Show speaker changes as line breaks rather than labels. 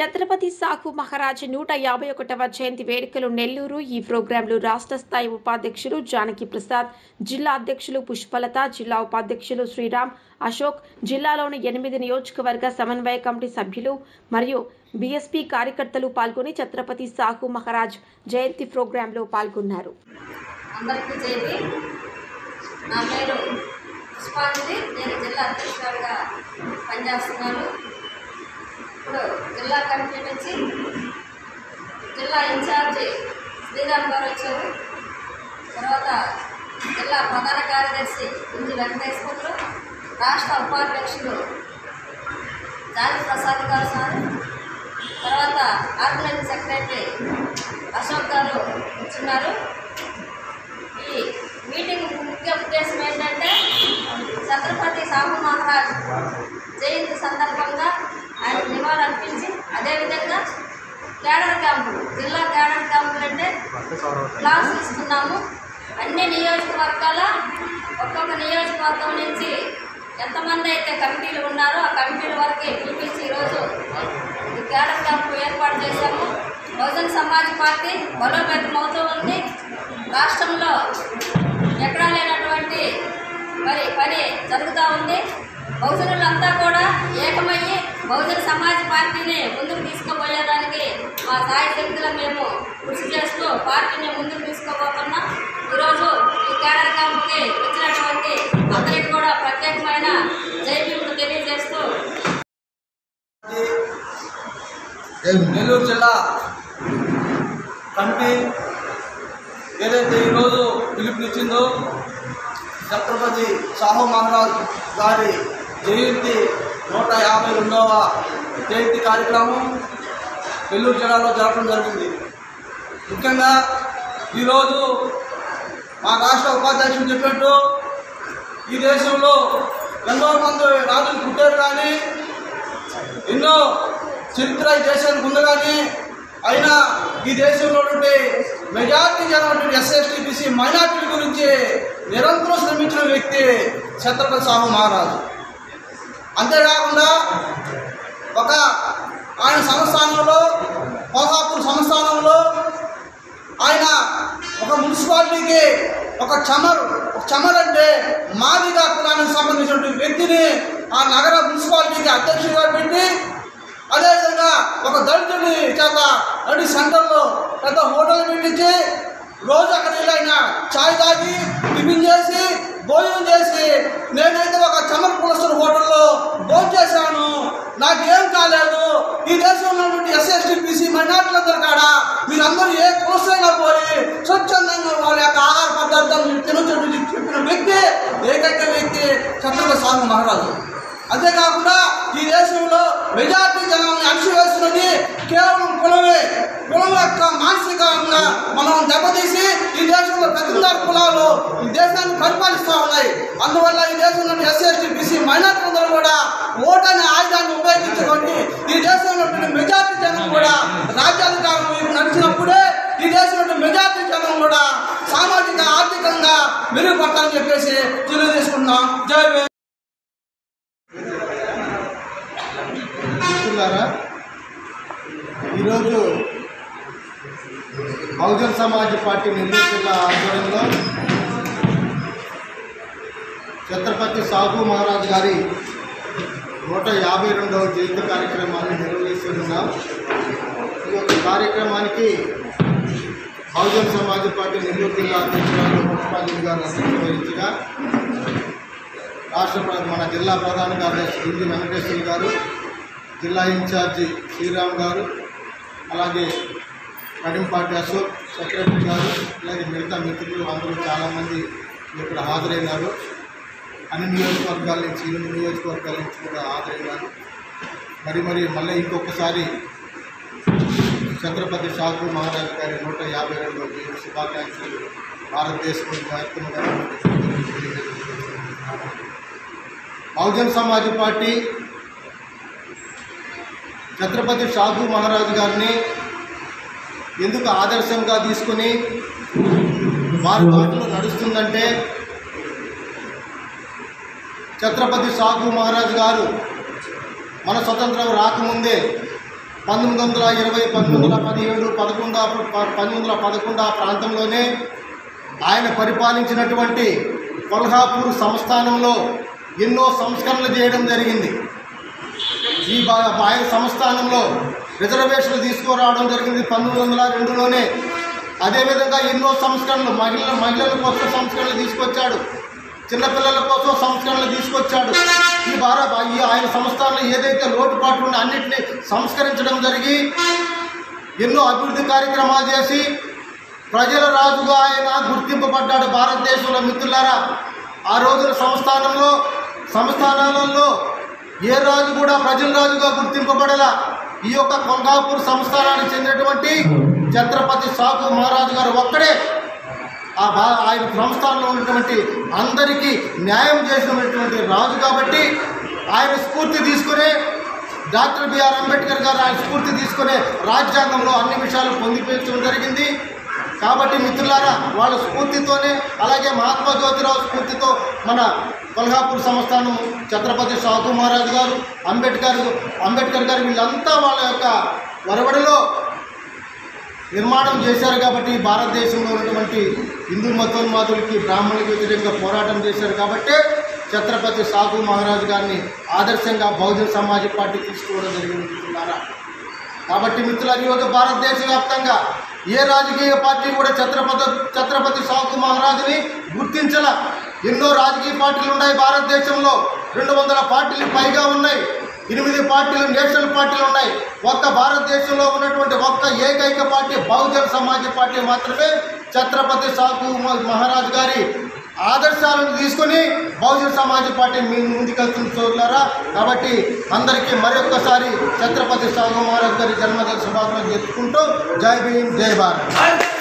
ఛత్రపతి సాహు మహారాజ్ 151వ జయంతి వేడుకలు నెల్లూరు. ఈ ప్రోగ్రాంలో రాష్ట్ర స్థాయి ఉపాధ్యక్షులు జానకి ప్రసాద్, జిల్లా అధ్యక్షులు పుష్పలత, జిల్లా ఉపాధ్యక్షులు శ్రీరామ్, అశోక్, జిల్లాలోని 8 నియోజకవర్గ సమన్వయ కమిటీ సభ్యులు మరియు బీఎస్పీ కార్యకర్తలు పాల్గొని ఛత్రపతి సాహు మహారాజ్ జయంతి ప్రోగ్రాంలో పాల్గొన్నారు.
అందరికీ జైవి. నా పేరు పుష్పాంజలి. నేను జిల్లా అధ్యక్షురాలుగా పనిచేస్తున్నాను. ఇప్పుడు జిల్లా కమిటీ నుంచి జిల్లా ఇన్ఛార్జి శ్రీరామ్ గారు వచ్చారు. తర్వాత జిల్లా ప్రధాన కార్యదర్శి కుంజి వెంకటేశ్వర్లు, రాష్ట్ర ఉపాధ్యక్షులు జానకి ప్రసాద్ గారు సార్, తర్వాత ఆర్గనైజింగ్ సెక్రటరీ అశోక్ గారు వచ్చినారు. ఈ మీటింగ్ ముఖ్య ఉద్దేశం ఏంటంటే ఛత్రపతి సాహు మహారాజ్ జయంతి సందర్భంగా ఆయన నివాళులర్పించి, అదేవిధంగా కేడర్ క్యాంపులు, జిల్లా కేడర్ క్యాంపులు అంటే క్లాసులు ఇస్తున్నాము. అన్ని నియోజకవర్గాల ఒక్కొక్క నియోజకవర్గం నుంచి ఎంతమంది అయితే కమిటీలు ఉన్నారో ఆ కమిటీల వరకు పిలిపించి ఈరోజు ఈ కేడర్ క్యాంపు ఏర్పాటు చేశాము. బహుజన్ సమాజ్ పార్టీ బలోపేతం అవుతూ ఉంది. రాష్ట్రంలో ఎక్కడా లేనటువంటి పని జరుగుతూ ఉంది. బహుజనులంతా కూడా ఏకమయ్యి బహుజన సమాజ్ పార్టీని ముందుకు తీసుకుపోయేదానికి మా సాయి శక్తులు మేము కృషి చేస్తూ పార్టీని ముందుకు తీసుకుపోతున్నాం. ఈరోజు ఈ కేడర్ క్యాంపుకి వచ్చినటువంటి అందరికీ కూడా ప్రత్యేకమైన జైలు తెలియజేస్తూ
నెల్లూరు జిల్లా కమిటీ ఏదైతే ఈరోజు పిలుపునిచ్చిందో ఛత్రపతి సాహు మహారాజ్ గారి జయంతి 152వ జయంతి కార్యక్రమం నెల్లూరు జిల్లాలో జరపడం జరిగింది. ముఖ్యంగా ఈరోజు మా రాష్ట్ర ఉపాధ్యక్షులు చెప్పినట్టు ఈ దేశంలో ఎంతో మంది రాజులు పుట్టారు, కానీ ఎన్నో చరిత్ర ఈ దేశానికి ఉంది. కానీ అయినా ఈ దేశంలో మెజార్టీ జనటువంటి ఎస్సీ బీసీ మైనార్టీల గురించి నిరంతరం శ్రమించిన వ్యక్తి ఛత్రపతి సాహు మహారాజు. అంతేకాకుండా ఆయన సంస్థానంలో కోల్హాపూర్ సంస్థానంలో ఆయన ఒక మున్సిపాలిటీకి ఒక చమర్ అంటే మాదిగా కులానికి సంబంధించినటువంటి వ్యక్తిని ఆ నగర మున్సిపాలిటీకి అధ్యక్షుడిగా పెట్టి, అదేవిధంగా ఒక దళితుడి చేత నడి సెంటర్లో పెద్ద హోటల్ పెట్టించి రోజు అక్కడ ఆయన ఛాయ్ తాగి టిఫిన్ చేసి భోజనం చేసి, నేనైతే ఒక చమర్ కులస్తుల హోటల్లో భోజనం చేశాను, నాకేం కాలేదు, ఈ దేశంలో ఉన్నటువంటి ఎస్సీ బీసీ మైనార్టీలందరూ కాడ మీరందరూ ఏ కులస్తైనా పోయి స్వచ్ఛందంగా వాళ్ళ యొక్క ఆహార పదార్థాలు తినొచ్చు చెప్పిన వ్యక్తి ఏకైక వ్యక్తి ఛత్రపతి సాహు మహారాజు. అంతేకాకుండా ఈ దేశంలో మెజార్టీ జనాన్ని అణిచివేస్తున్నది కేవలం కులం యొక్క మానసికంగా మనం దెబ్బతీసి ఈ దేశంలో పెద్ద కులాలు ఈ దేశాన్ని పరిపాలిస్తూ ఉన్నాయి. అందువల్ల ఈ దేశంలో ఎస్సీ బీసీ మైనార్టీలందరూ కూడా ఓటు అనే ఆయుధాన్ని ఉపయోగించుకొని ఈ దేశంలో మెజార్టీ జనం కూడా రాజ్యాధికారం వైపు నడిచినప్పుడే ఈ దేశంలో మెజార్టీ జనం కూడా సామాజిక ఆర్థికంగా మెరుగుపడతారని చెప్పేసి తెలియజేసుకుంటున్నాం. జై
ఈరోజు బహుజన్ సమాజ్ పార్టీ నెల్లూరు జిల్లా ఆధ్వర్యంలో ఛత్రపతి సాహు మహారాజ్ గారి 152వ జయంతి కార్యక్రమాన్ని నిర్వహిస్తున్నాం. ఈ యొక్క కార్యక్రమానికి బహుజన్ సమాజ్ పార్టీ నెల్లూరు జిల్లా అధ్యక్షురాలు పుష్పాంజలి గారు అధ్యక్షత వహించగా, మన జిల్లా ప్రధాన కార్యదర్శి కుంజి వెంకటేశ్వర్లు గారు, జిల్లా ఇన్ఛార్జి శ్రీరామ్ గారు, అలాగే కడింపాటి అశోక్ సెక్రటరీ గారు, అలాగే మిగతా మిత్రులు అందరూ చాలామంది ఇక్కడ హాజరైనారు. అన్ని నియోజకవర్గాల నుంచి 8 నియోజకవర్గాల నుంచి కూడా హాజరైనారు. మళ్ళీ ఇంకొకసారి ఛత్రపతి సాహు మహారాజ్ గారి 152వ జయంతి శుభాకాంక్షలు భారతదేశం వ్యాప్తంగా. బహుజన్ సమాజ్ పార్టీ ఛత్రపతి సాహు మహారాజ్ గారిని ఎందుకు ఆదర్శంగా తీసుకుని వారి బాటలో నడుస్తుందంటే, ఛత్రపతి సాహు మహారాజ్ గారు మన స్వతంత్రం రాకముందే 1920, 1917, 1911 ఆ ప్రాంతంలోనే ఆయన పరిపాలించినటువంటి కొల్హాపూర్ సంస్థానంలో ఎన్నో సంస్కరణలు చేయడం జరిగింది. ఈ ఆయన సంస్థానంలో రిజర్వేషన్లు తీసుకురావడం జరిగింది 1902లోనే. అదేవిధంగా ఎన్నో సంస్కరణలు మహిళల కోసం సంస్కరణలు తీసుకొచ్చాడు, చిన్నపిల్లల కోసం సంస్కరణలు తీసుకొచ్చాడు. ఈ ఆయన సంస్థానంలో ఏదైతే లోటుపాట్లు ఉన్నాయో అన్నింటినీ సంస్కరించడం జరిగి ఎన్నో అభివృద్ధి కార్యక్రమాలు చేసి ప్రజల రాజుగా ఆయన గుర్తింపబడ్డాడు భారతదేశంలో. మిత్రులారా, ఆ రోజున సంస్థానాలలో ఏ రాజు కూడా ప్రజల రాజుగా గుర్తింపబడలా. ఈ యొక్క కొల్హాపూర్ సంస్థానానికి చెందినటువంటి ఛత్రపతి సాహు మహారాజు గారు ఒక్కడే ఆయన సంస్థానంలో ఉన్నటువంటి అందరికీ న్యాయం చేసినటువంటి రాజు. కాబట్టి ఆయన స్ఫూర్తి తీసుకునే డాక్టర్ బిఆర్ అంబేద్కర్ గారు ఆయన స్ఫూర్తి తీసుకునే రాజ్యాంగంలో అన్ని విషయాలు పొందిపించడం జరిగింది. కాబట్టి మిత్రులారా, వాళ్ళ స్ఫూర్తితోనే, అలాగే మహాత్మా జ్యోతిరావు స్ఫూర్తితో మన కొల్హాపూర్ సంస్థానం ఛత్రపతి సాహు మహారాజు గారు, అంబేద్కర్ గారు వీళ్ళంతా వాళ్ళ యొక్క ఒరవడిలో నిర్మాణం చేశారు. కాబట్టి భారతదేశంలో ఉన్నటువంటి హిందూ మతోన్మాదులకి, బ్రాహ్మణులకి వ్యతిరేకంగా పోరాటం చేశారు. కాబట్టి ఛత్రపతి సాహు మహారాజు గారిని ఆదర్శంగా బహుజన్ సమాజ్ పార్టీ తీసుకోవడం జరిగింది మిత్రులారా. కాబట్టి మిత్రులారా, ఈరోజు భారతదేశ వ్యాప్తంగా ఏ రాజకీయ పార్టీ కూడా ఛత్రపతి సాహు మహారాజుని గుర్తించాల. ఎన్నో రాజకీయ పార్టీలు ఉన్నాయి భారతదేశంలో, 200 పార్టీలు పైగా ఉన్నాయి, 8 పార్టీలు నేషనల్ పార్టీలు ఉన్నాయి. ఒక్క భారతదేశంలో ఉన్నటువంటి ఏకైక పార్టీ బహుజన్ సమాజ్ పార్టీ మాత్రమే ఛత్రపతి సాహు మహారాజు గారి ఆదర్శాలను తీసుకొని బహుజన్ సమాజ్ పార్టీ ముందుకెళ్తుంది సోదరులారా. కాబట్టి అందరికీ మరొక్కసారి ఛత్రపతి సాహు మహారాజు గారి జన్మదిన శుభాకాంక్షలు చెప్పుకుంటూ జై భీమ్, జై భారత్.